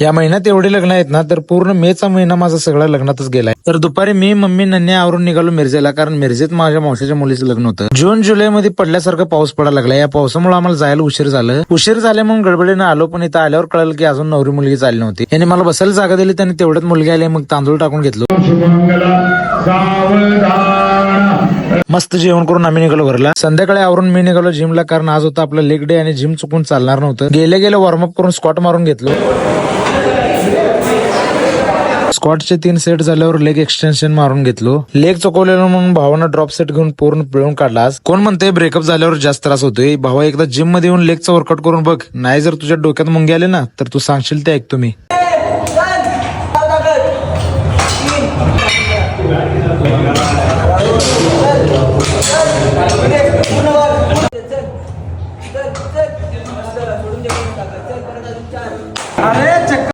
या महिन्यात एवढे लग्न आहेत ना तर पूर्ण मेचा महिना माझा सगळा लग्नातच गेलाय. तर दुपारी मी मम्मी नन्या आवरून निघालो मिरजेला, कारण मिरजेत माझ्या मावशीच्या मुलीचं लग्न होतं. जून जुलै मध्ये पडल्यासारखं पाऊस पडायला लागला. या पावसामुळे आम्हाला जायला उशीर झाले म्हणून गडबडीनं आलो, पण इथं आल्यावर कळलं की अजून नवरी मुलगी चालली नव्हती. यांनी मला बसायला जागा दिली, त्यांनी तेवढ्यात मुलगी आली, मग तांदूळ टाकून घेतलो. मस्त जेवण करून आम्ही निघालो घरला. संध्याकाळी आवरून मी निघालो जिमला, कारण आज होता आपलं लेग डे आणि जिम चुकून चालणार नव्हतं. गेले वॉर्मअप करून स्क्वॉट मारून घेतलो. स्क्वॉटचे 3 सेट झाल्यावर लेग एक्सटेन्शन मारून घेतलो. लेग चुकवलेलो म्हणून भावानं ड्रॉप सेट घेऊन पूर्ण पिळून काढला. कोण म्हणते ब्रेकअप झाल्यावर जास्त त्रास होतोय. भावा एकदा जिम मध्ये येऊन लेगचं वर्कआउट करून बघ. नाही जर तुझ्या डोक्यात मुंगे आले ना तर तू सांगशील ते ऐकतो मी. अरे